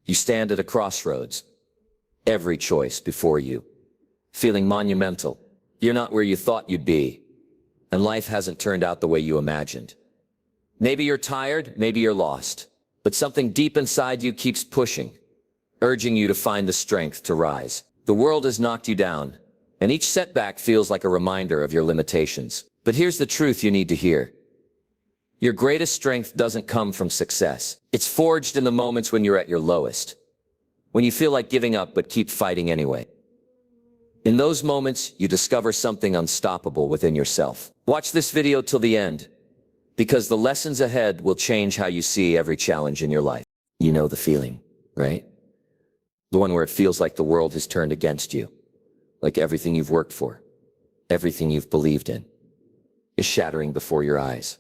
You stand at a crossroads. Every choice before you. Feeling monumental. You're not where you thought you'd be. And life hasn't turned out the way you imagined. Maybe you're tired, maybe you're lost. But something deep inside you keeps pushing, urging you to find the strength to rise. The world has knocked you down, and each setback feels like a reminder of your limitations. But here's the truth you need to hear. Your greatest strength doesn't come from success. It's forged in the moments when you're at your lowest. When you feel like giving up but keep fighting anyway. In those moments, you discover something unstoppable within yourself. Watch this video till the end, because the lessons ahead will change how you see every challenge in your life. You know the feeling, right? The one where it feels like the world has turned against you. Like everything you've worked for, everything you've believed in, is shattering before your eyes.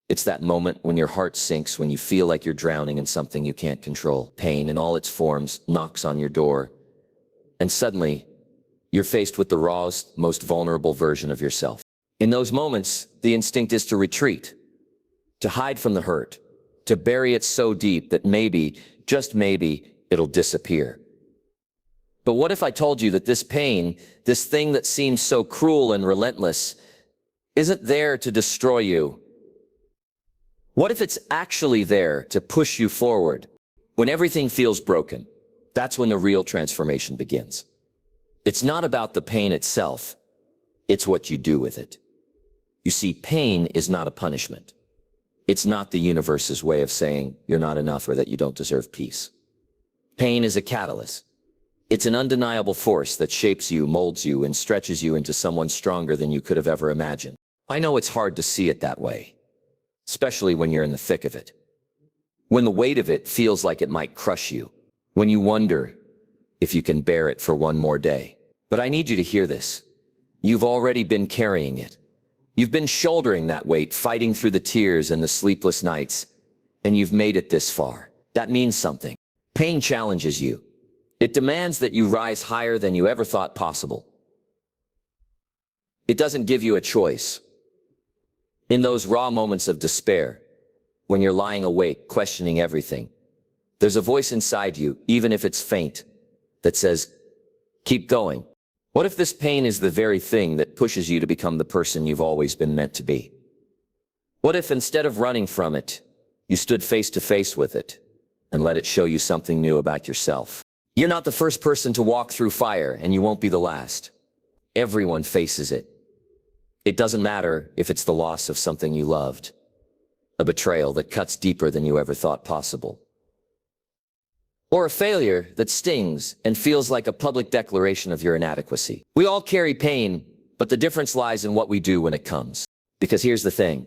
It's that moment when your heart sinks, when you feel like you're drowning in something you can't control. Pain in all its forms knocks on your door, and suddenly, you're faced with the rawest, most vulnerable version of yourself. In those moments, the instinct is to retreat, to hide from the hurt, to bury it so deep that maybe, just maybe, it'll disappear. But what if I told you that this pain, this thing that seems so cruel and relentless, isn't there to destroy you? What if it's actually there to push you forward? When everything feels broken, that's when the real transformation begins. It's not about the pain itself, it's what you do with it. You see, pain is not a punishment. It's not the universe's way of saying you're not enough or that you don't deserve peace. Pain is a catalyst. It's an undeniable force that shapes you, molds you, and stretches you into someone stronger than you could have ever imagined. I know it's hard to see it that way, especially when you're in the thick of it. When the weight of it feels like it might crush you. When you wonder if you can bear it for one more day. But I need you to hear this. You've already been carrying it. You've been shouldering that weight, fighting through the tears and the sleepless nights, and you've made it this far. That means something. Pain challenges you. It demands that you rise higher than you ever thought possible. It doesn't give you a choice. In those raw moments of despair, when you're lying awake, questioning everything, there's a voice inside you, even if it's faint, that says, keep going. What if this pain is the very thing that pushes you to become the person you've always been meant to be? What if instead of running from it, you stood face to face with it and let it show you something new about yourself? You're not the first person to walk through fire, and you won't be the last. Everyone faces it. It doesn't matter if it's the loss of something you loved, a betrayal that cuts deeper than you ever thought possible, or a failure that stings and feels like a public declaration of your inadequacy. We all carry pain, but the difference lies in what we do when it comes. Because here's the thing.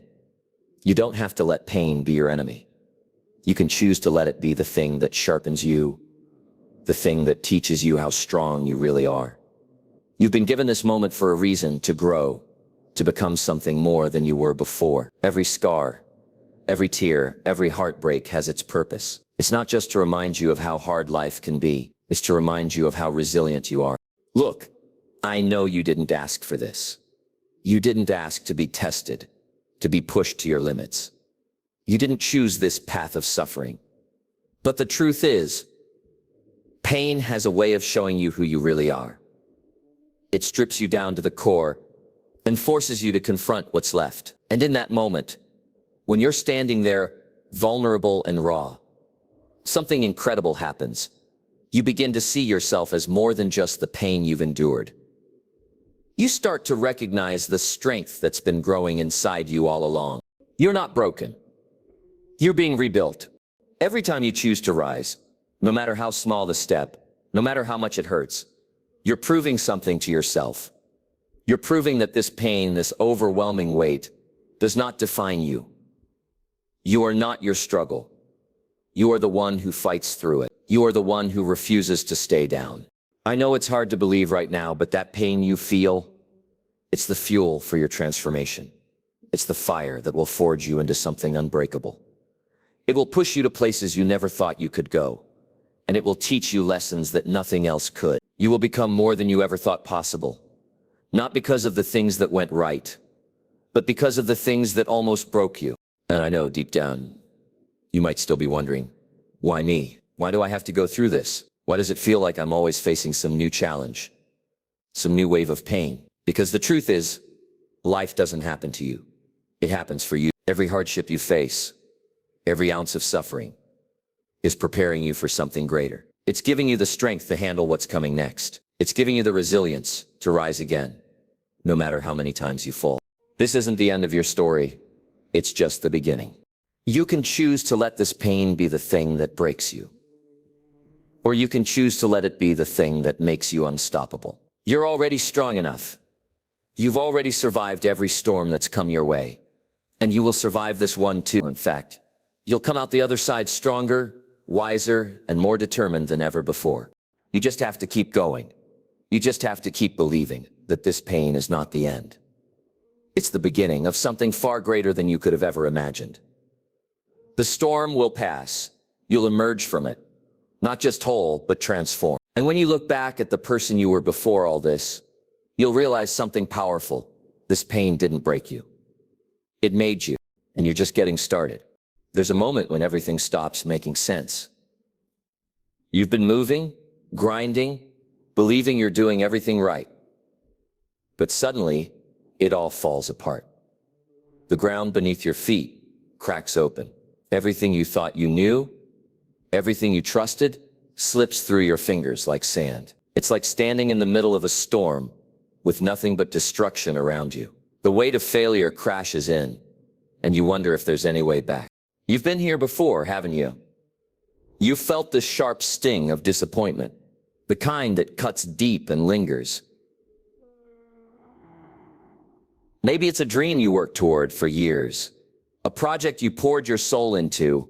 You don't have to let pain be your enemy. You can choose to let it be the thing that sharpens you, the thing that teaches you how strong you really are. You've been given this moment for a reason to grow, to become something more than you were before. Every scar, every tear, every heartbreak has its purpose. It's not just to remind you of how hard life can be. It's to remind you of how resilient you are. Look, I know you didn't ask for this. You didn't ask to be tested, to be pushed to your limits. You didn't choose this path of suffering. But the truth is, pain has a way of showing you who you really are. It strips you down to the core and forces you to confront what's left. And in that moment, when you're standing there, vulnerable and raw, something incredible happens. You begin to see yourself as more than just the pain you've endured. You start to recognize the strength that's been growing inside you all along. You're not broken. You're being rebuilt. Every time you choose to rise, no matter how small the step, no matter how much it hurts, you're proving something to yourself. You're proving that this pain, this overwhelming weight, does not define you. You are not your struggle. You are the one who fights through it. You are the one who refuses to stay down. I know it's hard to believe right now, but that pain you feel, it's the fuel for your transformation. It's the fire that will forge you into something unbreakable. It will push you to places you never thought you could go, and it will teach you lessons that nothing else could. You will become more than you ever thought possible, not because of the things that went right, but because of the things that almost broke you. And I know deep down, you might still be wondering, why me? Why do I have to go through this? Why does it feel like I'm always facing some new challenge, some new wave of pain? Because the truth is, life doesn't happen to you. It happens for you. Every hardship you face, every ounce of suffering, is preparing you for something greater. It's giving you the strength to handle what's coming next. It's giving you the resilience to rise again, no matter how many times you fall. This isn't the end of your story. It's just the beginning. You can choose to let this pain be the thing that breaks you. Or you can choose to let it be the thing that makes you unstoppable. You're already strong enough. You've already survived every storm that's come your way. And you will survive this one too. In fact, you'll come out the other side stronger, wiser, and more determined than ever before. You just have to keep going. You just have to keep believing that this pain is not the end. It's the beginning of something far greater than you could have ever imagined. The storm will pass. You'll emerge from it, not just whole, but transformed. And when you look back at the person you were before all this, you'll realize something powerful. This pain didn't break you. It made you, and you're just getting started. There's a moment when everything stops making sense. You've been moving, grinding, believing you're doing everything right. But suddenly, it all falls apart. The ground beneath your feet cracks open. Everything you thought you knew, everything you trusted, slips through your fingers like sand. It's like standing in the middle of a storm with nothing but destruction around you. The weight of failure crashes in, and you wonder if there's any way back. You've been here before, haven't you? You felt the sharp sting of disappointment, the kind that cuts deep and lingers. Maybe it's a dream you worked toward for years, a project you poured your soul into,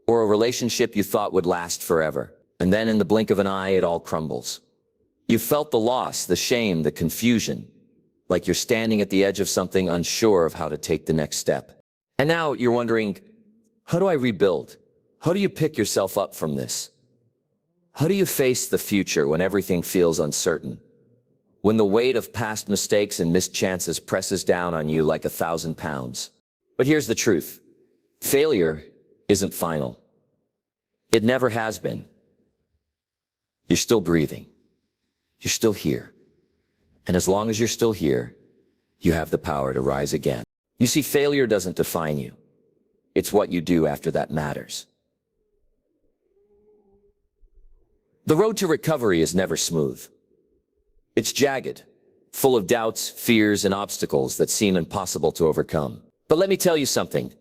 or a relationship you thought would last forever. And then in the blink of an eye, it all crumbles. You felt the loss, the shame, the confusion, like you're standing at the edge of something unsure of how to take the next step. And now you're wondering, how do I rebuild? How do you pick yourself up from this? How do you face the future when everything feels uncertain? When the weight of past mistakes and missed chances presses down on you like 1,000 pounds. But here's the truth. Failure isn't final. It never has been. You're still breathing. You're still here. And as long as you're still here, you have the power to rise again. You see, failure doesn't define you. It's what you do after that matters. The road to recovery is never smooth. It's jagged, full of doubts, fears, and obstacles that seem impossible to overcome. But let me tell you something.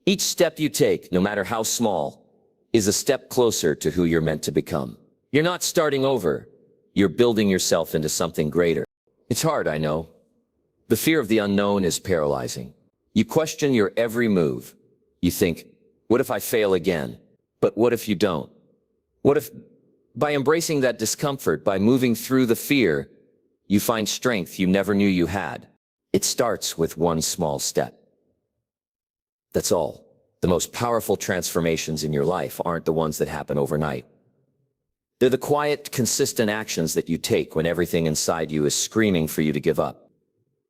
Each step you take, no matter how small, is a step closer to who you're meant to become. You're not starting over. You're building yourself into something greater. It's hard, I know. The fear of the unknown is paralyzing. You question your every move. You think, what if I fail again? But what if you don't? What if, by embracing that discomfort, by moving through the fear, you find strength you never knew you had? It starts with one small step. That's all. The most powerful transformations in your life aren't the ones that happen overnight. They're the quiet, consistent actions that you take when everything inside you is screaming for you to give up.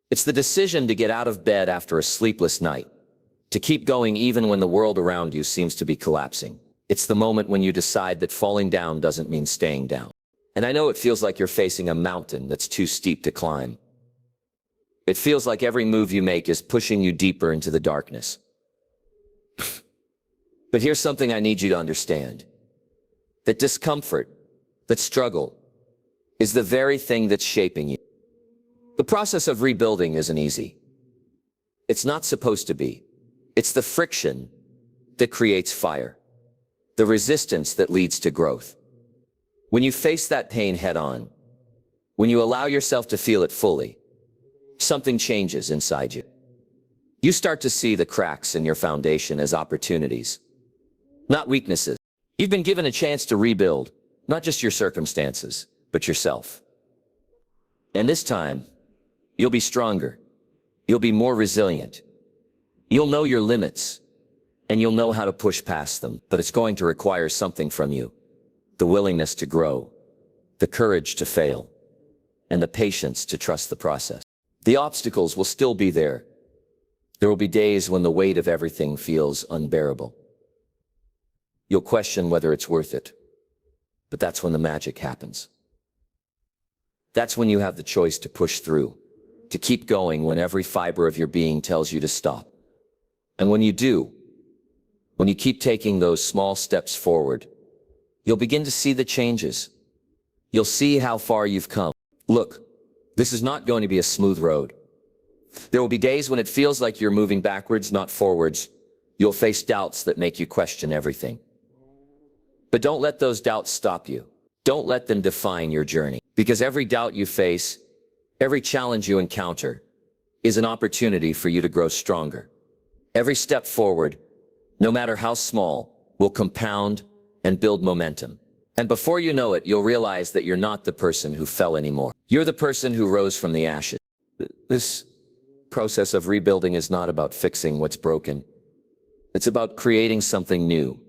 It's the decision to get out of bed after a sleepless night, to keep going even when the world around you seems to be collapsing. It's the moment when you decide that falling down doesn't mean staying down. And I know it feels like you're facing a mountain that's too steep to climb. It feels like every move you make is pushing you deeper into the darkness. But here's something I need you to understand. That discomfort, that struggle, is the very thing that's shaping you. The process of rebuilding isn't easy. It's not supposed to be. It's the friction that creates fire, the resistance that leads to growth. When you face that pain head on, when you allow yourself to feel it fully, something changes inside you. You start to see the cracks in your foundation as opportunities, not weaknesses. You've been given a chance to rebuild, not just your circumstances, but yourself. And this time, you'll be stronger. You'll be more resilient. You'll know your limits, and you'll know how to push past them. But it's going to require something from you. The willingness to grow, the courage to fail, and the patience to trust the process. The obstacles will still be there. There will be days when the weight of everything feels unbearable. You'll question whether it's worth it, But that's when the magic happens. That's when you have the choice to push through, to keep going when every fiber of your being tells you to stop. And when you do, when you keep taking those small steps forward, you'll begin to see the changes. You'll see how far you've come. Look, this is not going to be a smooth road. There will be days when it feels like you're moving backwards, not forwards. You'll face doubts that make you question everything. But don't let those doubts stop you. Don't let them define your journey. Because every doubt you face, every challenge you encounter, is an opportunity for you to grow stronger. Every step forward, no matter how small, will compound and build momentum. And before you know it, you'll realize that you're not the person who fell anymore. You're the person who rose from the ashes. This process of rebuilding is not about fixing what's broken. It's about creating something new.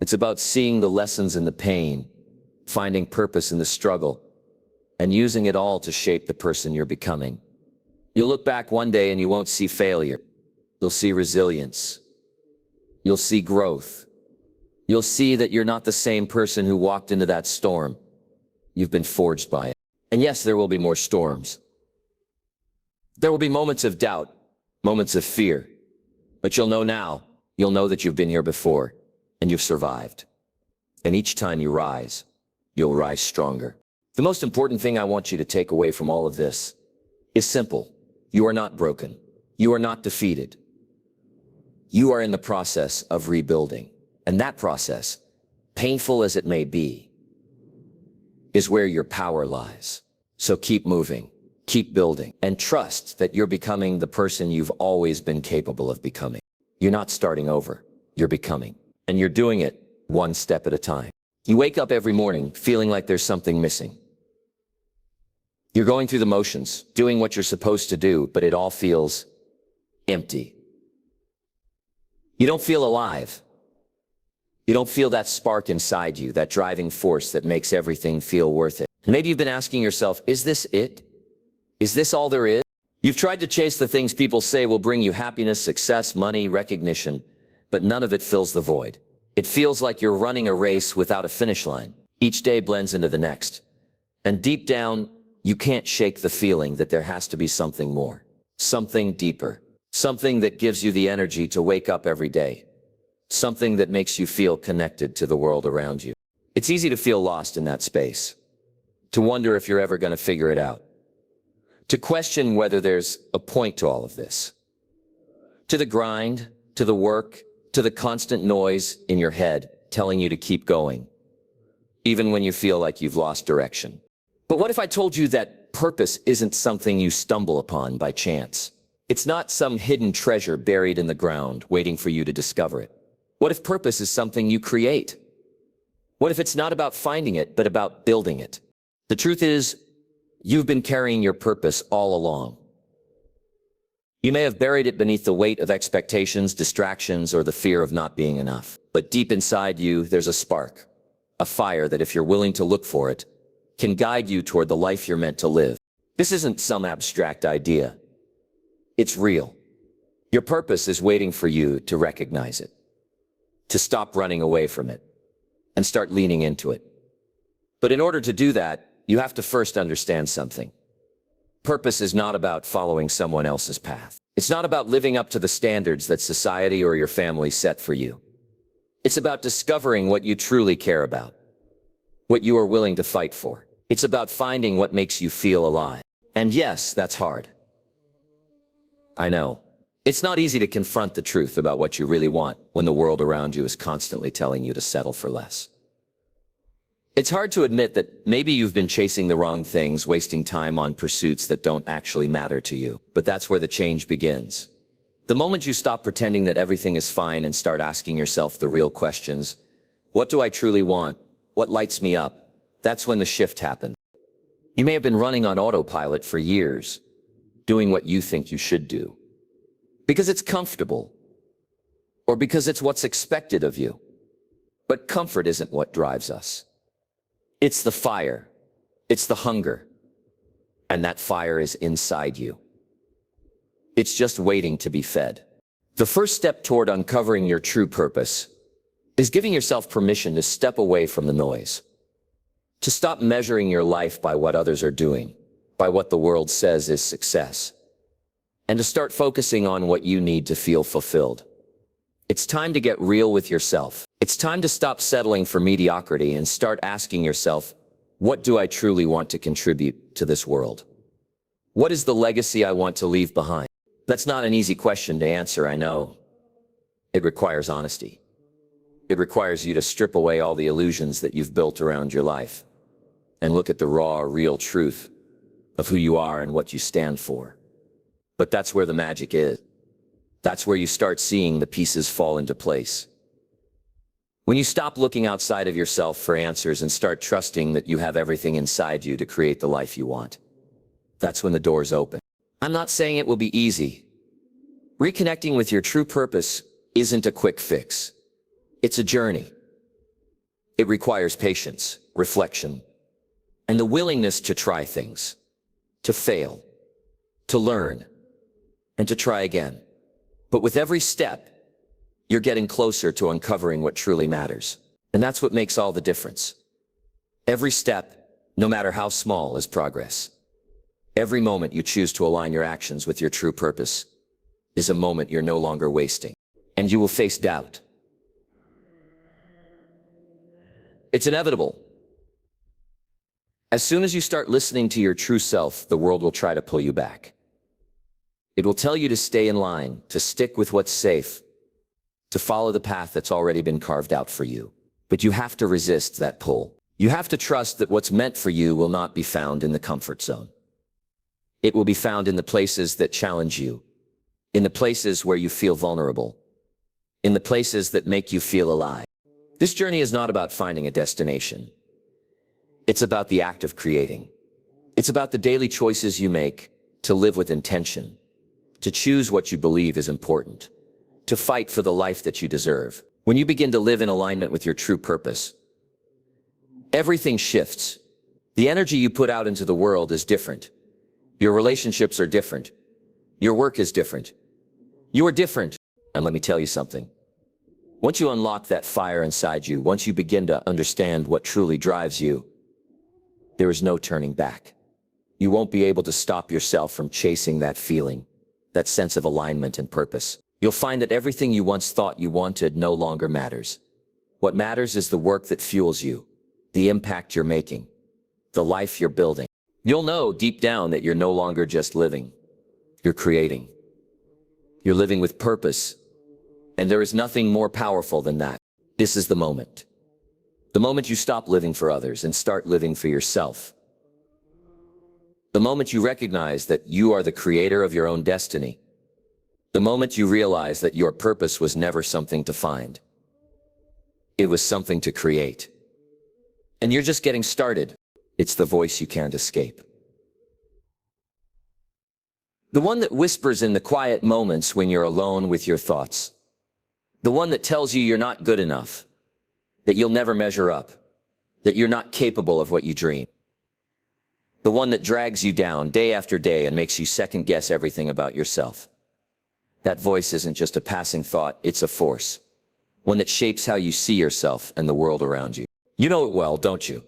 It's about seeing the lessons in the pain, finding purpose in the struggle, and using it all to shape the person you're becoming. You'll look back one day and you won't see failure. You'll see resilience. You'll see growth. You'll see that you're not the same person who walked into that storm. You've been forged by it. And yes, there will be more storms. There will be moments of doubt, moments of fear. But you'll know now, you'll know that you've been here before, and you've survived. And each time you rise, you'll rise stronger. The most important thing I want you to take away from all of this is simple. You are not broken. You are not defeated. You are in the process of rebuilding. And that process, painful as it may be, is where your power lies. So keep moving, keep building, and trust that you're becoming the person you've always been capable of becoming. You're not starting over, you're becoming. And you're doing it one step at a time. You wake up every morning feeling like there's something missing. You're going through the motions, doing what you're supposed to do, but it all feels empty. You don't feel alive. You don't feel that spark inside you, that driving force that makes everything feel worth it. Maybe you've been asking yourself, is this it? Is this all there is? You've tried to chase the things people say will bring you happiness, success, money, recognition, but none of it fills the void. It feels like you're running a race without a finish line. Each day blends into the next. And deep down, you can't shake the feeling that there has to be something more, something deeper, something that gives you the energy to wake up every day, something that makes you feel connected to the world around you. It's easy to feel lost in that space, to wonder if you're ever going to figure it out, to question whether there's a point to all of this, to the grind, to the work, to the constant noise in your head telling you to keep going, even when you feel like you've lost direction. But what if I told you that purpose isn't something you stumble upon by chance? It's not some hidden treasure buried in the ground waiting for you to discover it. What if purpose is something you create? What if it's not about finding it, but about building it? The truth is, you've been carrying your purpose all along. You may have buried it beneath the weight of expectations, distractions, or the fear of not being enough. But deep inside you, there's a spark, a fire that if you're willing to look for it, can guide you toward the life you're meant to live. This isn't some abstract idea. It's real. Your purpose is waiting for you to recognize it, to stop running away from it, and start leaning into it. But in order to do that, you have to first understand something. Purpose is not about following someone else's path. It's not about living up to the standards that society or your family set for you. It's about discovering what you truly care about, what you are willing to fight for. It's about finding what makes you feel alive. And yes, that's hard. I know. It's not easy to confront the truth about what you really want when the world around you is constantly telling you to settle for less. It's hard to admit that maybe you've been chasing the wrong things, wasting time on pursuits that don't actually matter to you. But that's where the change begins. The moment you stop pretending that everything is fine and start asking yourself the real questions, what do I truly want? What lights me up? That's when the shift happens. You may have been running on autopilot for years, doing what you think you should do, because it's comfortable, or because it's what's expected of you. But comfort isn't what drives us. It's the fire. It's the hunger. And that fire is inside you. It's just waiting to be fed. The first step toward uncovering your true purpose is giving yourself permission to step away from the noise. To stop measuring your life by what others are doing, by what the world says is success, and to start focusing on what you need to feel fulfilled. It's time to get real with yourself. It's time to stop settling for mediocrity and start asking yourself, what do I truly want to contribute to this world? What is the legacy I want to leave behind? That's not an easy question to answer, I know. It requires honesty. It requires you to strip away all the illusions that you've built around your life and look at the raw, real truth of who you are and what you stand for. But that's where the magic is. That's where you start seeing the pieces fall into place. When you stop looking outside of yourself for answers and start trusting that you have everything inside you to create the life you want, that's when the doors open. I'm not saying it will be easy. Reconnecting with your true purpose isn't a quick fix. It's a journey. It requires patience, reflection, and the willingness to try things, to fail, to learn, and to try again. But with every step, you're getting closer to uncovering what truly matters. And that's what makes all the difference. Every step, no matter how small, is progress. Every moment you choose to align your actions with your true purpose is a moment you're no longer wasting. And you will face doubt. It's inevitable. As soon as you start listening to your true self, the world will try to pull you back. It will tell you to stay in line, to stick with what's safe, to follow the path that's already been carved out for you. But you have to resist that pull. You have to trust that what's meant for you will not be found in the comfort zone. It will be found in the places that challenge you, in the places where you feel vulnerable, in the places that make you feel alive. This journey is not about finding a destination. It's about the act of creating. It's about the daily choices you make to live with intention, to choose what you believe is important, to fight for the life that you deserve. When you begin to live in alignment with your true purpose, everything shifts. The energy you put out into the world is different. Your relationships are different. Your work is different. You are different. And let me tell you something. Once you unlock that fire inside you, once you begin to understand what truly drives you, there is no turning back. You won't be able to stop yourself from chasing that feeling, that sense of alignment and purpose. You'll find that everything you once thought you wanted no longer matters. What matters is the work that fuels you, the impact you're making, the life you're building. You'll know deep down that you're no longer just living. You're creating. You're living with purpose. And there is nothing more powerful than that. This is the moment. The moment you stop living for others and start living for yourself. The moment you recognize that you are the creator of your own destiny. The moment you realize that your purpose was never something to find. It was something to create. And you're just getting started. It's the voice you can't escape. The one that whispers in the quiet moments when you're alone with your thoughts. The one that tells you you're not good enough, that you'll never measure up, that you're not capable of what you dream. The one that drags you down day after day and makes you second guess everything about yourself. That voice isn't just a passing thought, it's a force. One that shapes how you see yourself and the world around you. You know it well, don't you?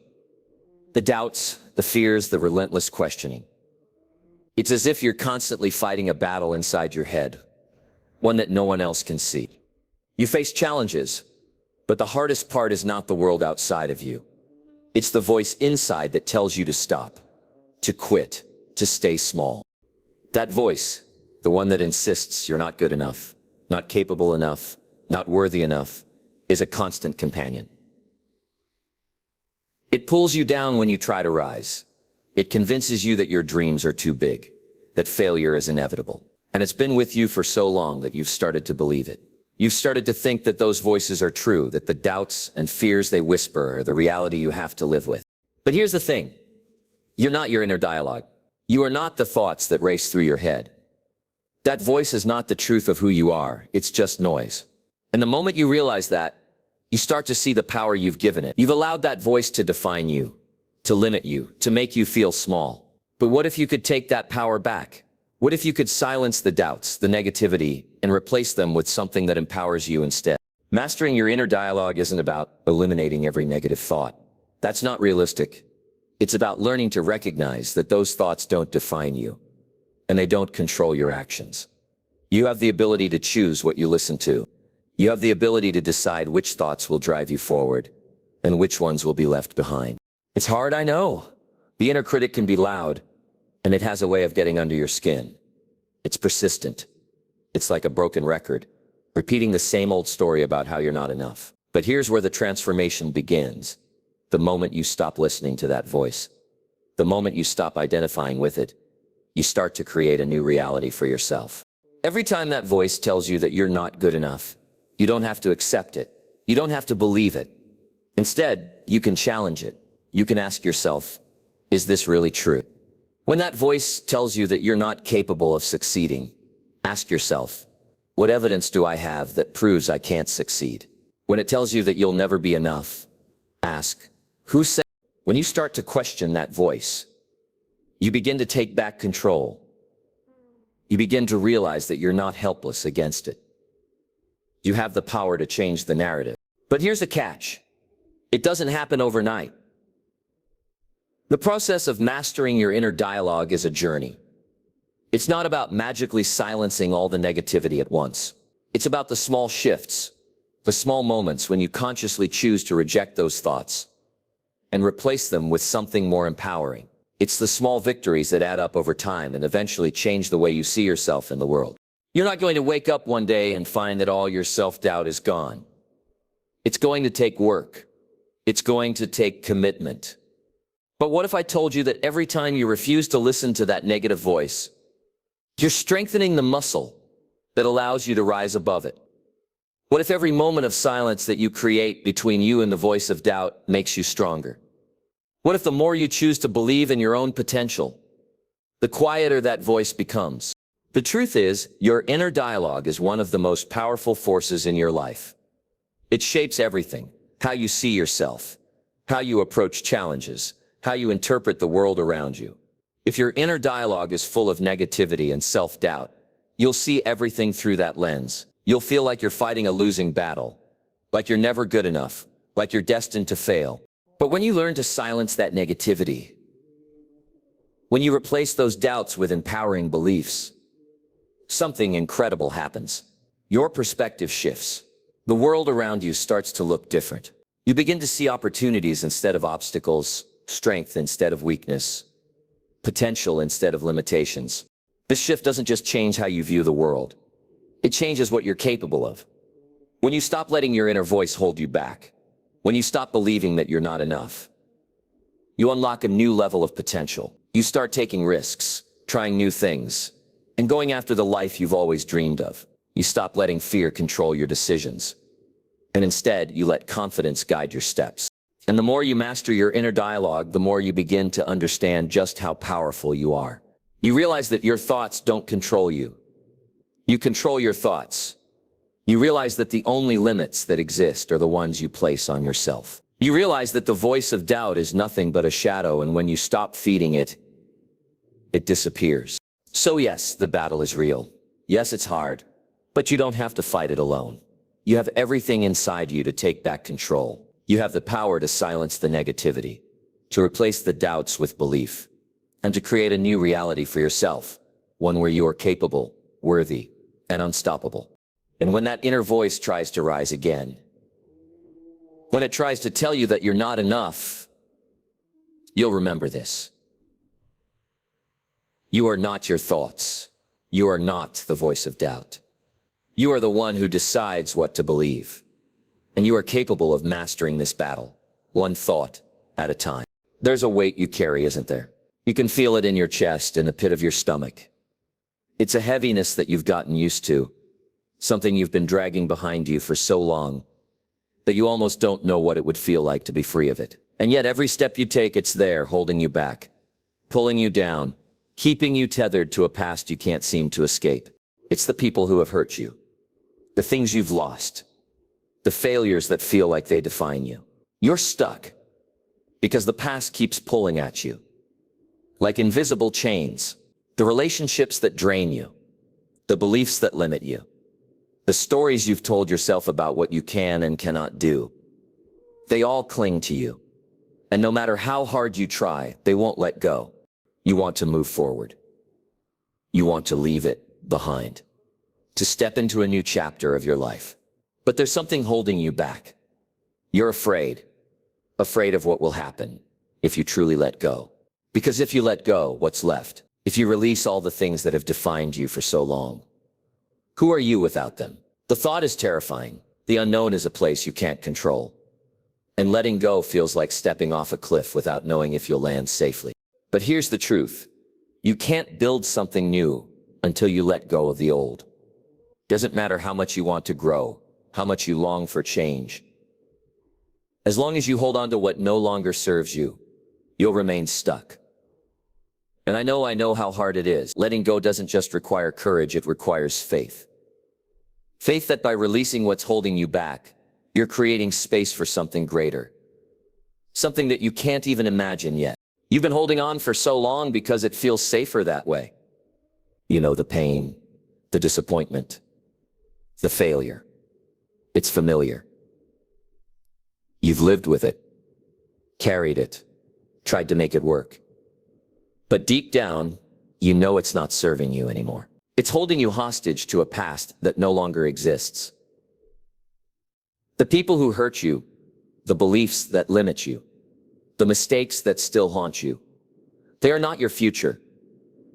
The doubts, the fears, the relentless questioning. It's as if you're constantly fighting a battle inside your head, one that no one else can see. You face challenges, but the hardest part is not the world outside of you. It's the voice inside that tells you to stop, to quit, to stay small. That voice, the one that insists you're not good enough, not capable enough, not worthy enough, is a constant companion. It pulls you down when you try to rise. It convinces you that your dreams are too big, that failure is inevitable. And it's been with you for so long that you've started to believe it. You've started to think that those voices are true, that the doubts and fears they whisper are the reality you have to live with. But here's the thing. You're not your inner dialogue. You are not the thoughts that race through your head. That voice is not the truth of who you are. It's just noise. And the moment you realize that, you start to see the power you've given it. You've allowed that voice to define you, to limit you, to make you feel small. But what if you could take that power back? What if you could silence the doubts, the negativity, and replace them with something that empowers you instead? Mastering your inner dialogue isn't about eliminating every negative thought. That's not realistic. It's about learning to recognize that those thoughts don't define you, and they don't control your actions. You have the ability to choose what you listen to. You have the ability to decide which thoughts will drive you forward, and which ones will be left behind. It's hard, I know. The inner critic can be loud, and it has a way of getting under your skin. It's persistent. It's like a broken record, repeating the same old story about how you're not enough. But here's where the transformation begins. The moment you stop listening to that voice, the moment you stop identifying with it, you start to create a new reality for yourself. Every time that voice tells you that you're not good enough, you don't have to accept it. You don't have to believe it. Instead, you can challenge it. You can ask yourself, is this really true? When that voice tells you that you're not capable of succeeding, ask yourself, what evidence do I have that proves I can't succeed? When it tells you that you'll never be enough, ask, who said? When you start to question that voice, you begin to take back control. You begin to realize that you're not helpless against it. You have the power to change the narrative. But here's the catch. It doesn't happen overnight. The process of mastering your inner dialogue is a journey. It's not about magically silencing all the negativity at once. It's about the small shifts, the small moments when you consciously choose to reject those thoughts and replace them with something more empowering. It's the small victories that add up over time and eventually change the way you see yourself in the world. You're not going to wake up one day and find that all your self-doubt is gone. It's going to take work. It's going to take commitment. But what if I told you that every time you refuse to listen to that negative voice, you're strengthening the muscle that allows you to rise above it? What if every moment of silence that you create between you and the voice of doubt makes you stronger? What if the more you choose to believe in your own potential, the quieter that voice becomes? The truth is, your inner dialogue is one of the most powerful forces in your life. It shapes everything: how you see yourself, how you approach challenges, how you interpret the world around you. If your inner dialogue is full of negativity and self-doubt, you'll see everything through that lens. You'll feel like you're fighting a losing battle, like you're never good enough, like you're destined to fail. But when you learn to silence that negativity, when you replace those doubts with empowering beliefs, something incredible happens. Your perspective shifts. The world around you starts to look different. You begin to see opportunities instead of obstacles, strength instead of weakness, potential instead of limitations. This shift doesn't just change how you view the world. It changes what you're capable of. When you stop letting your inner voice hold you back, when you stop believing that you're not enough, you unlock a new level of potential. You start taking risks, trying new things, and going after the life you've always dreamed of. You stop letting fear control your decisions, and instead you let confidence guide your steps. And the more you master your inner dialogue, the more you begin to understand just how powerful you are. You realize that your thoughts don't control you. You control your thoughts. You realize that the only limits that exist are the ones you place on yourself. You realize that the voice of doubt is nothing but a shadow, and when you stop feeding it, it disappears. So yes, the battle is real. Yes, it's hard, but you don't have to fight it alone. You have everything inside you to take back control. You have the power to silence the negativity, to replace the doubts with belief, and to create a new reality for yourself, one where you are capable, worthy, and unstoppable. And when that inner voice tries to rise again, when it tries to tell you that you're not enough, you'll remember this. You are not your thoughts. You are not the voice of doubt. You are the one who decides what to believe. And you are capable of mastering this battle, one thought at a time. There's a weight you carry, isn't there? You can feel it in your chest, in the pit of your stomach. It's a heaviness that you've gotten used to, something you've been dragging behind you for so long that you almost don't know what it would feel like to be free of it. And yet every step you take, it's there, holding you back, pulling you down, keeping you tethered to a past you can't seem to escape. It's the people who have hurt you, the things you've lost, the failures that feel like they define you. You're stuck because the past keeps pulling at you, like invisible chains. The relationships that drain you, the beliefs that limit you, the stories you've told yourself about what you can and cannot do, they all cling to you. And no matter how hard you try, they won't let go. You want to move forward. You want to leave it behind, to step into a new chapter of your life. But there's something holding you back. You're afraid of what will happen if you truly let go. Because if you let go, what's left? If you release all the things that have defined you for so long, who are you without them? The thought is terrifying. The unknown is a place you can't control. And letting go feels like stepping off a cliff without knowing if you'll land safely. But here's the truth. You can't build something new until you let go of the old. Doesn't matter how much you want to grow, how much you long for change. As long as you hold on to what no longer serves you, you'll remain stuck. And I know how hard it is. Letting go doesn't just require courage, it requires faith. Faith that by releasing what's holding you back, you're creating space for something greater. Something that you can't even imagine yet. You've been holding on for so long because it feels safer that way. You know, the pain, the disappointment, the failure. It's familiar. You've lived with it, carried it, tried to make it work. But deep down, you know it's not serving you anymore. It's holding you hostage to a past that no longer exists. The people who hurt you, the beliefs that limit you, the mistakes that still haunt you, they are not your future.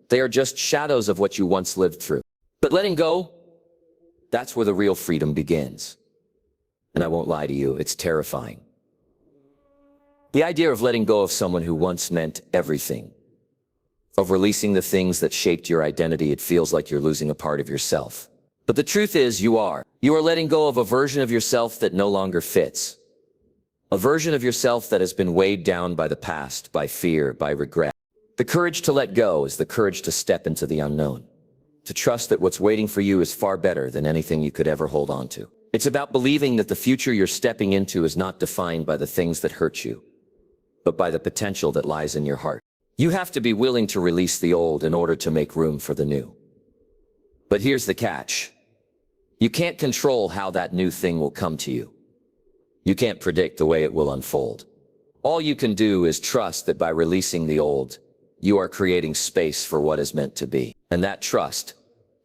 They are just shadows of what you once lived through. But letting go, that's where the real freedom begins. And I won't lie to you, it's terrifying. The idea of letting go of someone who once meant everything, of releasing the things that shaped your identity, it feels like you're losing a part of yourself. But the truth is, you are letting go of a version of yourself that no longer fits. A version of yourself that has been weighed down by the past, by fear, by regret. The courage to let go is the courage to step into the unknown. To trust that what's waiting for you is far better than anything you could ever hold on to. It's about believing that the future you're stepping into is not defined by the things that hurt you, but by the potential that lies in your heart. You have to be willing to release the old in order to make room for the new. But here's the catch. You can't control how that new thing will come to you. You can't predict the way it will unfold. All you can do is trust that by releasing the old, you are creating space for what is meant to be. And that trust,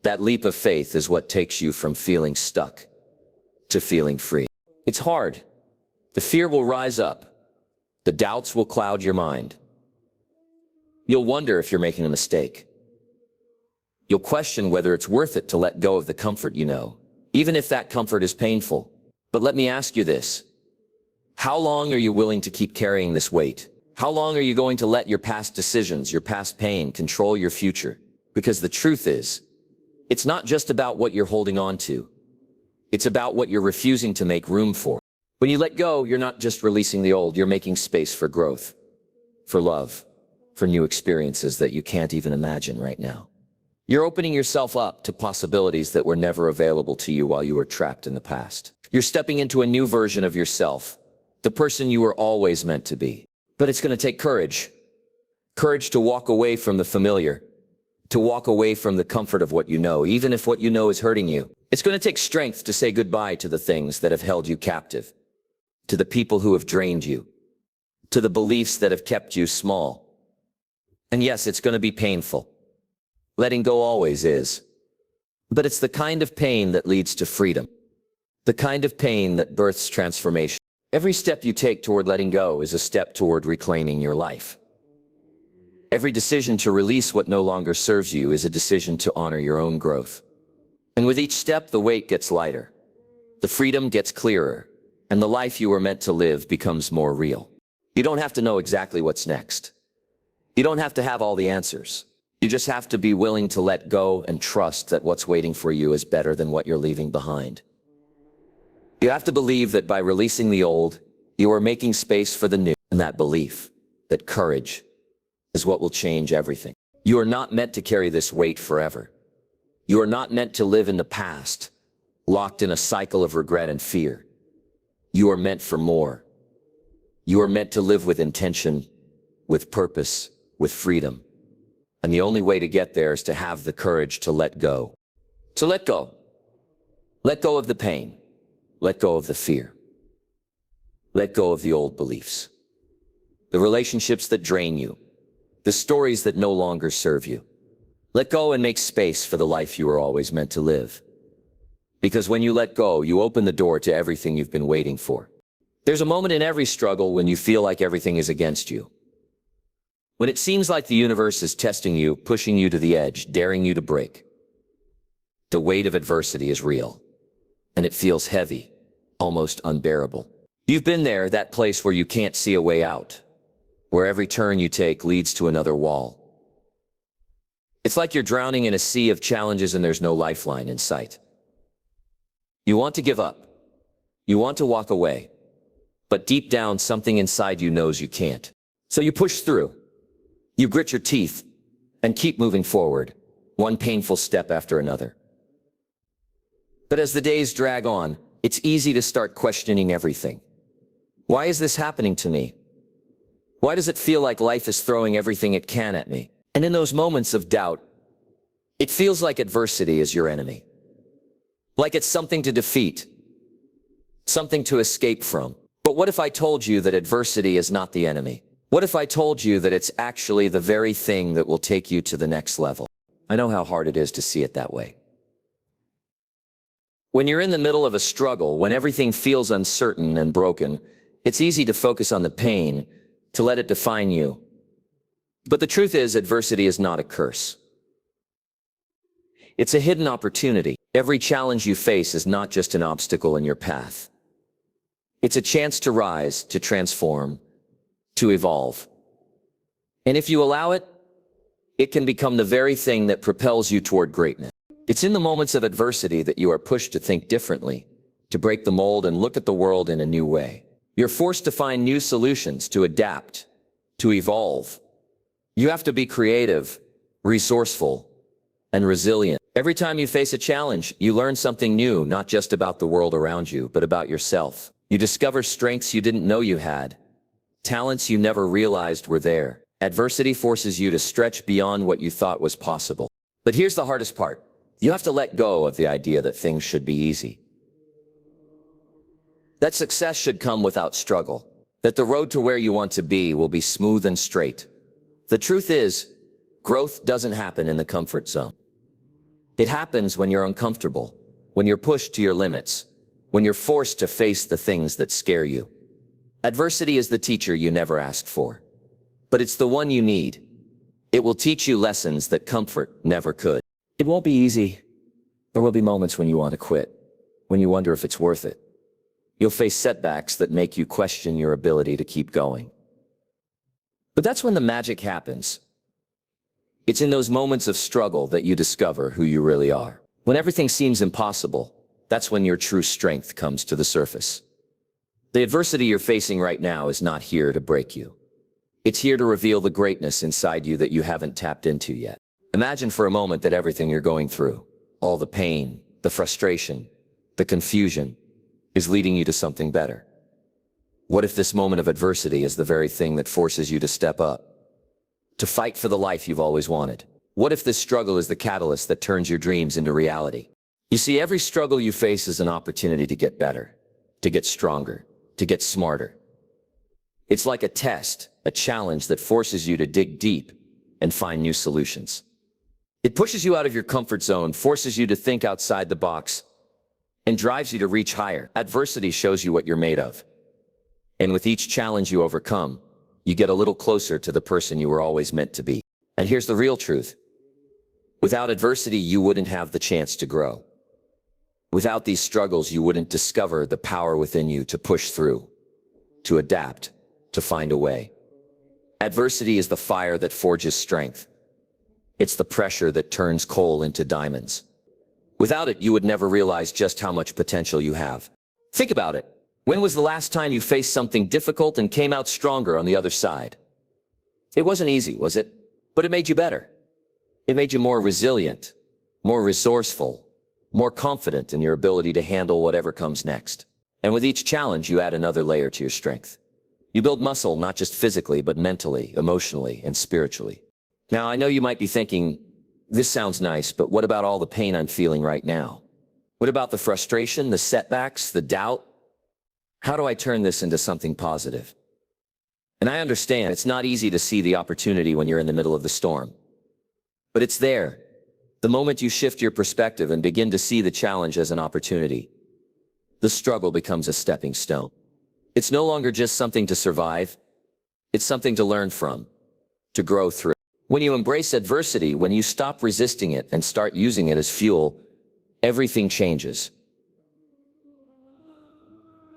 that leap of faith is what takes you from feeling stuck to feeling free. It's hard. The fear will rise up. The doubts will cloud your mind. You'll wonder if you're making a mistake. You'll question whether it's worth it to let go of the comfort you know, even if that comfort is painful. But let me ask you this. How long are you willing to keep carrying this weight? How long are you going to let your past decisions, your past pain, control your future? Because the truth is, it's not just about what you're holding on to. It's about what you're refusing to make room for. When you let go, you're not just releasing the old, you're making space for growth, for love, for new experiences that you can't even imagine right now. You're opening yourself up to possibilities that were never available to you while you were trapped in the past. You're stepping into a new version of yourself, the person you were always meant to be. But it's going to take courage. Courage to walk away from the familiar, to walk away from the comfort of what you know, even if what you know is hurting you. It's going to take strength to say goodbye to the things that have held you captive, to the people who have drained you, to the beliefs that have kept you small. And yes, it's going to be painful. Letting go always is. But it's the kind of pain that leads to freedom. The kind of pain that births transformation. Every step you take toward letting go is a step toward reclaiming your life. Every decision to release what no longer serves you is a decision to honor your own growth. And with each step, the weight gets lighter. The freedom gets clearer. And the life you were meant to live becomes more real. You don't have to know exactly what's next. You don't have to have all the answers. You just have to be willing to let go and trust that what's waiting for you is better than what you're leaving behind. You have to believe that by releasing the old, you are making space for the new. And that belief, that courage, is what will change everything. You are not meant to carry this weight forever. You are not meant to live in the past, locked in a cycle of regret and fear. You are meant for more. You are meant to live with intention, with purpose, with freedom. And the only way to get there is to have the courage to let go. To let go. Let go of the pain. Let go of the fear. Let go of the old beliefs. the relationships that drain you, the stories that no longer serve you. Let go and make space for the life you were always meant to live. Because when you let go, you open the door to everything you've been waiting for. There's a moment in every struggle when you feel like everything is against you. When it seems like the universe is testing you, pushing you to the edge, daring you to break. The weight of adversity is real, and it feels heavy, almost unbearable. You've been there, that place where you can't see a way out, where every turn you take leads to another wall. It's like you're drowning in a sea of challenges and there's no lifeline in sight. You want to give up. You want to walk away. But deep down, something inside you knows you can't. So you push through. You grit your teeth and keep moving forward, one painful step after another. But as the days drag on, it's easy to start questioning everything. Why is this happening to me? Why does it feel like life is throwing everything it can at me? And in those moments of doubt, it feels like adversity is your enemy. Like it's something to defeat, something to escape from. But what if I told you that adversity is not the enemy? What if I told you that it's actually the very thing that will take you to the next level? I know how hard it is to see it that way. When you're in the middle of a struggle, when everything feels uncertain and broken, it's easy to focus on the pain, to let it define you. But the truth is, adversity is not a curse. It's a hidden opportunity. Every challenge you face is not just an obstacle in your path. It's a chance to rise, to transform, to evolve. And if you allow it, it can become the very thing that propels you toward greatness. It's in the moments of adversity that you are pushed to think differently, to break the mold and look at the world in a new way. You're forced to find new solutions, to adapt, to evolve. You have to be creative, resourceful, and resilient. Every time you face a challenge, you learn something new, not just about the world around you, but about yourself. You discover strengths you didn't know you had, talents you never realized were there. Adversity forces you to stretch beyond what you thought was possible. But here's the hardest part. You have to let go of the idea that things should be easy. That success should come without struggle. That the road to where you want to be will be smooth and straight. The truth is, growth doesn't happen in the comfort zone. It happens when you're uncomfortable, when you're pushed to your limits, when you're forced to face the things that scare you. Adversity is the teacher you never asked for, but it's the one you need. It will teach you lessons that comfort never could. It won't be easy. There will be moments when you want to quit, when you wonder if it's worth it. You'll face setbacks that make you question your ability to keep going. But that's when the magic happens. It's in those moments of struggle that you discover who you really are. When everything seems impossible, that's when your true strength comes to the surface. The adversity you're facing right now is not here to break you. It's here to reveal the greatness inside you that you haven't tapped into yet. Imagine for a moment that everything you're going through, all the pain, the frustration, the confusion, is leading you to something better. What if this moment of adversity is the very thing that forces you to step up, to fight for the life you've always wanted? What if this struggle is the catalyst that turns your dreams into reality? You see, every struggle you face is an opportunity to get better, to get stronger, to get smarter. It's like a test, a challenge that forces you to dig deep and find new solutions. It pushes you out of your comfort zone, forces you to think outside the box, and drives you to reach higher. Adversity shows you what you're made of. And with each challenge you overcome, you get a little closer to the person you were always meant to be. And here's the real truth. Without adversity, you wouldn't have the chance to grow. Without these struggles, you wouldn't discover the power within you to push through, to adapt, to find a way. Adversity is the fire that forges strength. It's the pressure that turns coal into diamonds. Without it, you would never realize just how much potential you have. Think about it. When was the last time you faced something difficult and came out stronger on the other side? It wasn't easy, was it? But it made you better. It made you more resilient, more resourceful, more confident in your ability to handle whatever comes next. And with each challenge, you add another layer to your strength. You build muscle, not just physically, but mentally, emotionally, and spiritually. Now, I know you might be thinking, this sounds nice, but what about all the pain I'm feeling right now? What about the frustration, the setbacks, the doubt? How do I turn this into something positive? And I understand it's not easy to see the opportunity when you're in the middle of the storm. But it's there. The moment you shift your perspective and begin to see the challenge as an opportunity, the struggle becomes a stepping stone. It's no longer just something to survive. It's something to learn from, to grow through. When you embrace adversity, when you stop resisting it and start using it as fuel, everything changes.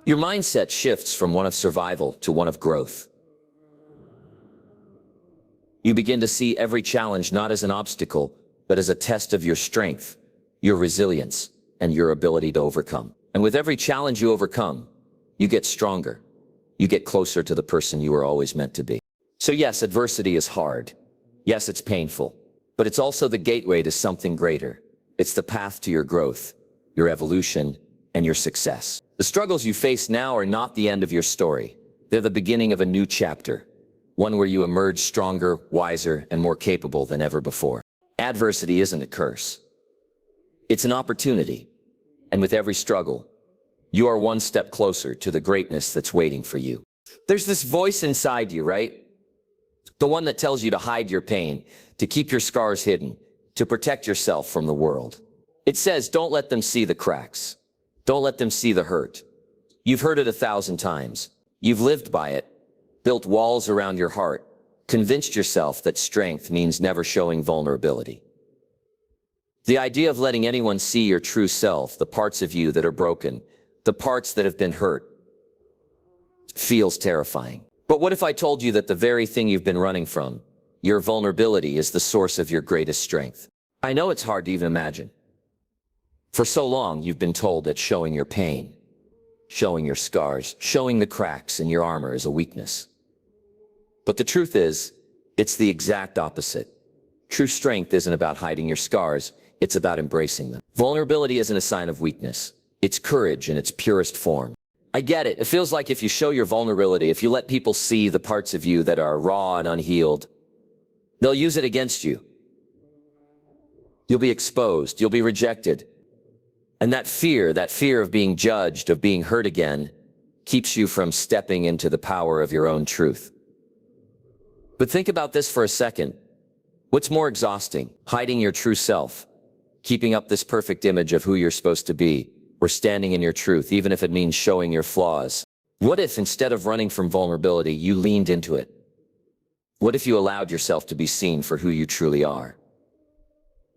Your mindset shifts from one of survival to one of growth. You begin to see every challenge not as an obstacle, but as a test of your strength, your resilience, and your ability to overcome. And with every challenge you overcome, you get stronger. You get closer to the person you were always meant to be. So yes, adversity is hard. Yes, it's painful, but it's also the gateway to something greater. It's the path to your growth, your evolution, and your success. The struggles you face now are not the end of your story. They're the beginning of a new chapter, one where you emerge stronger, wiser, and more capable than ever before. Adversity isn't a curse. It's an opportunity. And with every struggle, you are one step closer to the greatness that's waiting for you. There's this voice inside you, right? The one that tells you to hide your pain, to keep your scars hidden, to protect yourself from the world. It says, don't let them see the cracks. Don't let them see the hurt. You've heard it 1,000 times. You've lived by it, built walls around your heart, convinced yourself that strength means never showing vulnerability. The idea of letting anyone see your true self, the parts of you that are broken, the parts that have been hurt, feels terrifying. But what if I told you that the very thing you've been running from, your vulnerability, is the source of your greatest strength? I know it's hard to even imagine. For so long, you've been told that showing your pain, showing your scars, showing the cracks in your armor is a weakness. But the truth is, it's the exact opposite. True strength isn't about hiding your scars, it's about embracing them. Vulnerability isn't a sign of weakness. It's courage in its purest form. I get it. It feels like if you show your vulnerability, if you let people see the parts of you that are raw and unhealed, they'll use it against you. You'll be exposed. You'll be rejected. And that fear of being judged, of being hurt again, keeps you from stepping into the power of your own truth. But think about this for a second. What's more exhausting? Hiding your true self, keeping up this perfect image of who you're supposed to be, or standing in your truth, even if it means showing your flaws? What if, instead of running from vulnerability, you leaned into it? What if you allowed yourself to be seen for who you truly are?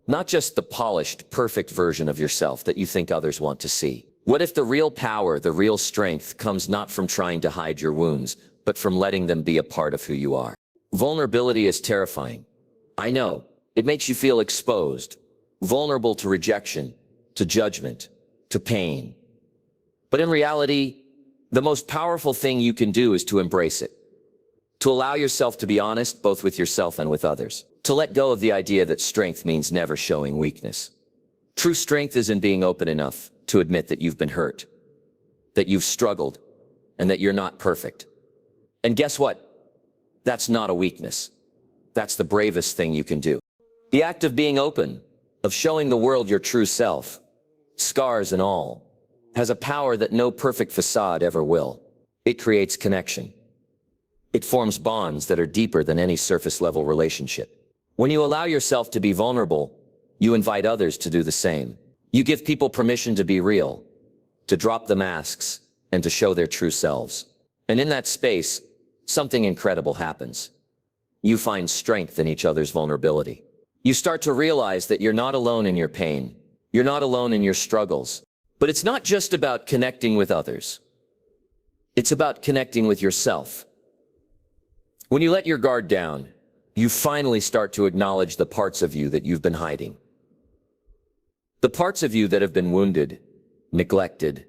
Not just the polished, perfect version of yourself that you think others want to see. What if the real power, the real strength, comes not from trying to hide your wounds, but from letting them be a part of who you are? Vulnerability is terrifying. I know. It makes you feel exposed, vulnerable to rejection, to judgment, to pain. But in reality, the most powerful thing you can do is to embrace it. To allow yourself to be honest, both with yourself and with others. To let go of the idea that strength means never showing weakness. True strength is in being open enough to admit that you've been hurt, that you've struggled, and that you're not perfect. And guess what? That's not a weakness. That's the bravest thing you can do. The act of being open, of showing the world your true self, scars and all, has a power that no perfect facade ever will. It creates connection. It forms bonds that are deeper than any surface-level relationship. When you allow yourself to be vulnerable, you invite others to do the same. You give people permission to be real, to drop the masks, and to show their true selves. And in that space, something incredible happens. You find strength in each other's vulnerability. You start to realize that you're not alone in your pain. You're not alone in your struggles. But it's not just about connecting with others. It's about connecting with yourself. When you let your guard down, you finally start to acknowledge the parts of you that you've been hiding. The parts of you that have been wounded, neglected,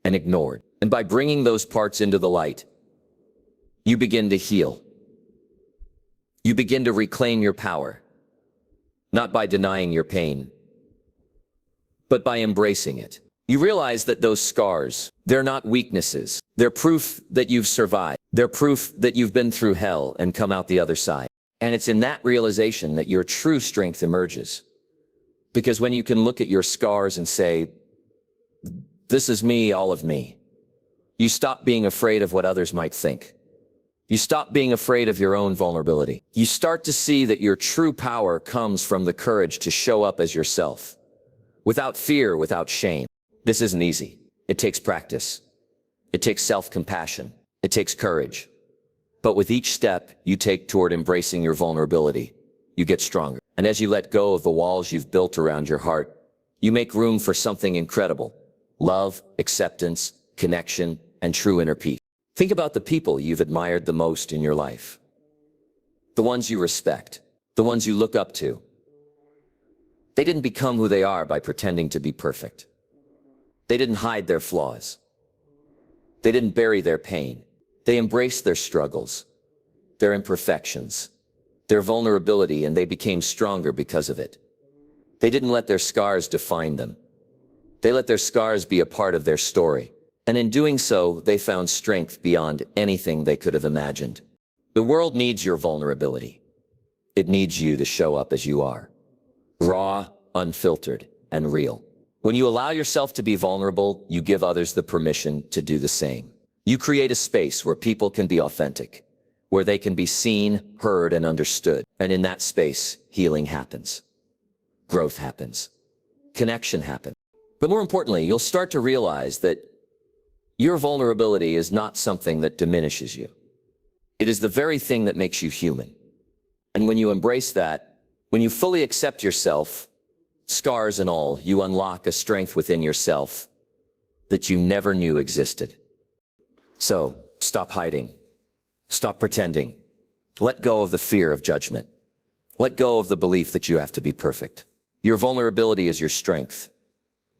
and ignored. And by bringing those parts into the light, you begin to heal. You begin to reclaim your power, not by denying your pain, but by embracing it. You realize that those scars, they're not weaknesses. They're proof that you've survived. They're proof that you've been through hell and come out the other side. And it's in that realization that your true strength emerges. Because when you can look at your scars and say, this is me, all of me, you stop being afraid of what others might think. You stop being afraid of your own vulnerability. You start to see that your true power comes from the courage to show up as yourself, without fear, without shame. This isn't easy. It takes practice. It takes self-compassion. It takes courage. But with each step you take toward embracing your vulnerability, you get stronger. And as you let go of the walls you've built around your heart, you make room for something incredible: love, acceptance, connection, and true inner peace. Think about the people you've admired the most in your life. The ones you respect, the ones you look up to. They didn't become who they are by pretending to be perfect. They didn't hide their flaws. They didn't bury their pain. They embraced their struggles, their imperfections, their vulnerability, and they became stronger because of it. They didn't let their scars define them. They let their scars be a part of their story. And in doing so, they found strength beyond anything they could have imagined. The world needs your vulnerability. It needs you to show up as you are, raw, unfiltered, and real. When you allow yourself to be vulnerable, you give others the permission to do the same. You create a space where people can be authentic, where they can be seen, heard, and understood. And in that space, healing happens. Growth happens. Connection happens. But more importantly, you'll start to realize that your vulnerability is not something that diminishes you. It is the very thing that makes you human. And when you embrace that, when you fully accept yourself, scars and all, you unlock a strength within yourself that you never knew existed. So, stop hiding. Stop pretending. Let go of the fear of judgment. Let go of the belief that you have to be perfect. Your vulnerability is your strength.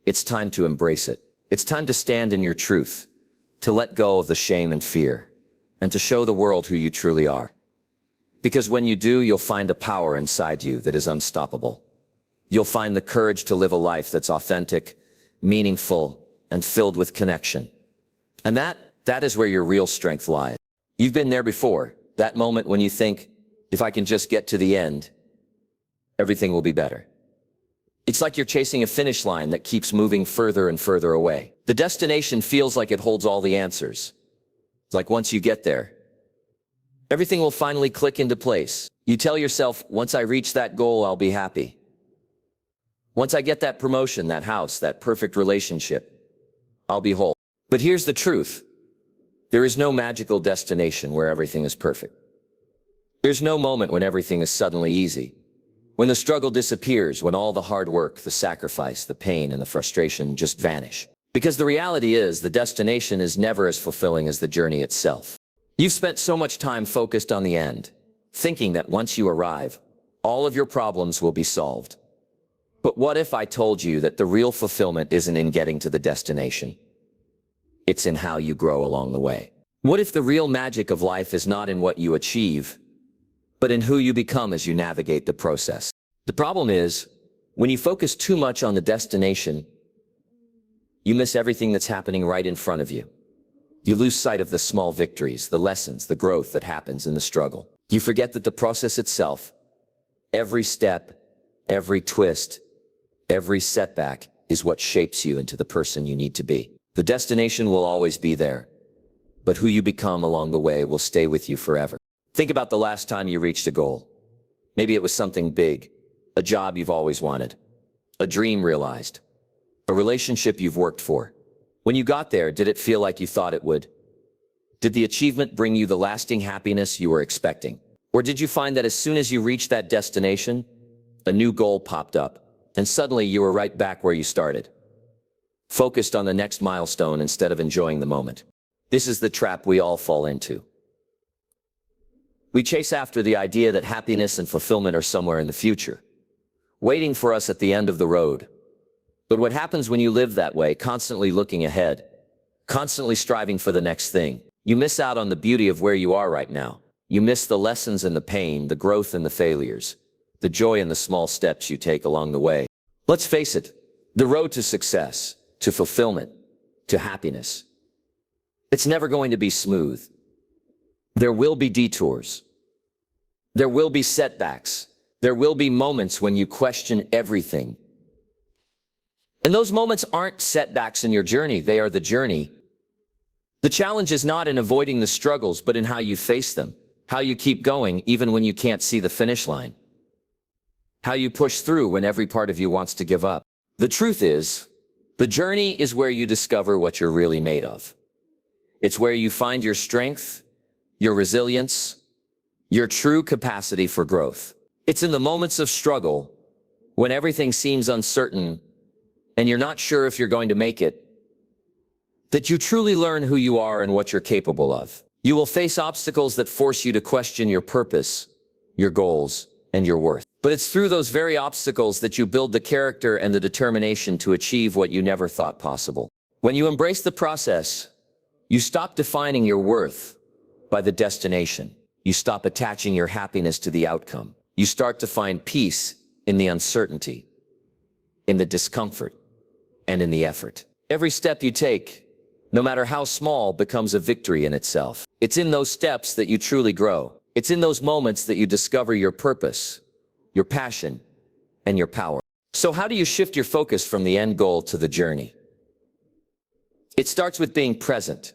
It's time to embrace it. It's time to stand in your truth, to let go of the shame and fear, and to show the world who you truly are. Because when you do, you'll find a power inside you that is unstoppable. You'll find the courage to live a life that's authentic, meaningful, and filled with connection. And that is where your real strength lies. You've been there before, that moment when you think, if I can just get to the end, everything will be better. It's like you're chasing a finish line that keeps moving further and further away. The destination feels like it holds all the answers. It's like once you get there, everything will finally click into place. You tell yourself, once I reach that goal, I'll be happy. Once I get that promotion, that house, that perfect relationship, I'll be whole. But here's the truth. There is no magical destination where everything is perfect. There's no moment when everything is suddenly easy. When the struggle disappears, when all the hard work, the sacrifice, the pain, and the frustration just vanish. Because the reality is, the destination is never as fulfilling as the journey itself. You've spent so much time focused on the end, thinking that once you arrive, all of your problems will be solved. But what if I told you that the real fulfillment isn't in getting to the destination? It's in how you grow along the way. What if the real magic of life is not in what you achieve, but in who you become as you navigate the process? The problem is, when you focus too much on the destination, you miss everything that's happening right in front of you. You lose sight of the small victories, the lessons, the growth that happens in the struggle. You forget that the process itself, every step, every twist, every setback, is what shapes you into the person you need to be. The destination will always be there, but who you become along the way will stay with you forever. Think about the last time you reached a goal. Maybe it was something big, a job you've always wanted, a dream realized, a relationship you've worked for. When you got there, did it feel like you thought it would? Did the achievement bring you the lasting happiness you were expecting? Or did you find that as soon as you reached that destination, a new goal popped up, and suddenly you were right back where you started, focused on the next milestone instead of enjoying the moment? This is the trap we all fall into. We chase after the idea that happiness and fulfillment are somewhere in the future, waiting for us at the end of the road. But what happens when you live that way, constantly looking ahead, constantly striving for the next thing? You miss out on the beauty of where you are right now. You miss the lessons and the pain, the growth and the failures, the joy and the small steps you take along the way. Let's face it, the road to success, to fulfillment, to happiness, it's never going to be smooth. There will be detours. There will be setbacks. There will be moments when you question everything. And those moments aren't setbacks in your journey, they are the journey. The challenge is not in avoiding the struggles, but in how you face them, how you keep going even when you can't see the finish line, how you push through when every part of you wants to give up. The truth is, the journey is where you discover what you're really made of. It's where you find your strength, your resilience, your true capacity for growth. It's in the moments of struggle, when everything seems uncertain and you're not sure if you're going to make it, that you truly learn who you are and what you're capable of. You will face obstacles that force you to question your purpose, your goals, and your worth. But it's through those very obstacles that you build the character and the determination to achieve what you never thought possible. When you embrace the process, you stop defining your worth by the destination. You stop attaching your happiness to the outcome. You start to find peace in the uncertainty, in the discomfort, and in the effort. Every step you take, no matter how small, becomes a victory in itself. It's in those steps that you truly grow. It's in those moments that you discover your purpose, your passion, and your power. So how do you shift your focus from the end goal to the journey? It starts with being present.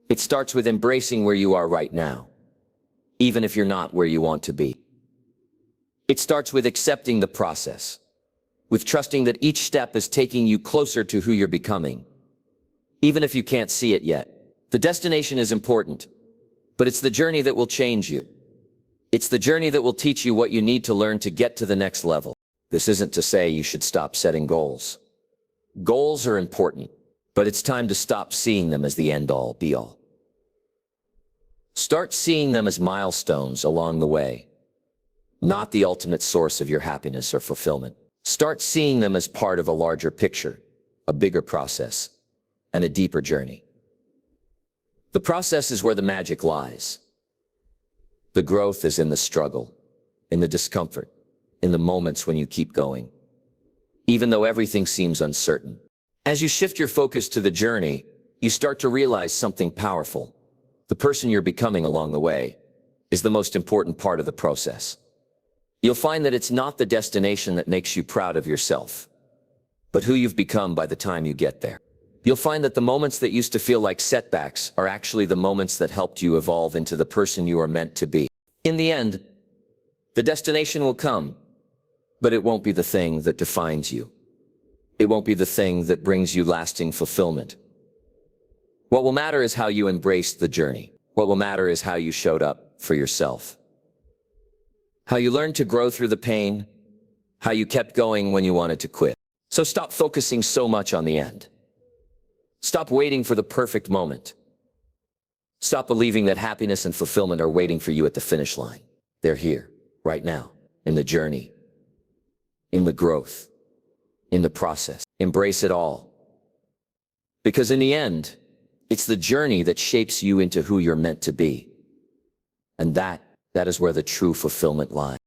It starts with embracing where you are right now, even if you're not where you want to be. It starts with accepting the process, with trusting that each step is taking you closer to who you're becoming, even if you can't see it yet. The destination is important, but it's the journey that will change you. It's the journey that will teach you what you need to learn to get to the next level. This isn't to say you should stop setting goals. Goals are important, but it's time to stop seeing them as the end-all, be-all. Start seeing them as milestones along the way, not the ultimate source of your happiness or fulfillment. Start seeing them as part of a larger picture, a bigger process, and a deeper journey. The process is where the magic lies. The growth is in the struggle, in the discomfort, in the moments when you keep going, even though everything seems uncertain. As you shift your focus to the journey, you start to realize something powerful. The person you're becoming along the way is the most important part of the process. You'll find that it's not the destination that makes you proud of yourself, but who you've become by the time you get there. You'll find that the moments that used to feel like setbacks are actually the moments that helped you evolve into the person you are meant to be. In the end, the destination will come, but it won't be the thing that defines you. It won't be the thing that brings you lasting fulfillment. What will matter is how you embraced the journey. What will matter is how you showed up for yourself. How you learned to grow through the pain, how you kept going when you wanted to quit. So stop focusing so much on the end. Stop waiting for the perfect moment. Stop believing that happiness and fulfillment are waiting for you at the finish line. They're here, right now, in the journey, in the growth, in the process. Embrace it all. Because in the end, it's the journey that shapes you into who you're meant to be. And that is where the true fulfillment lies.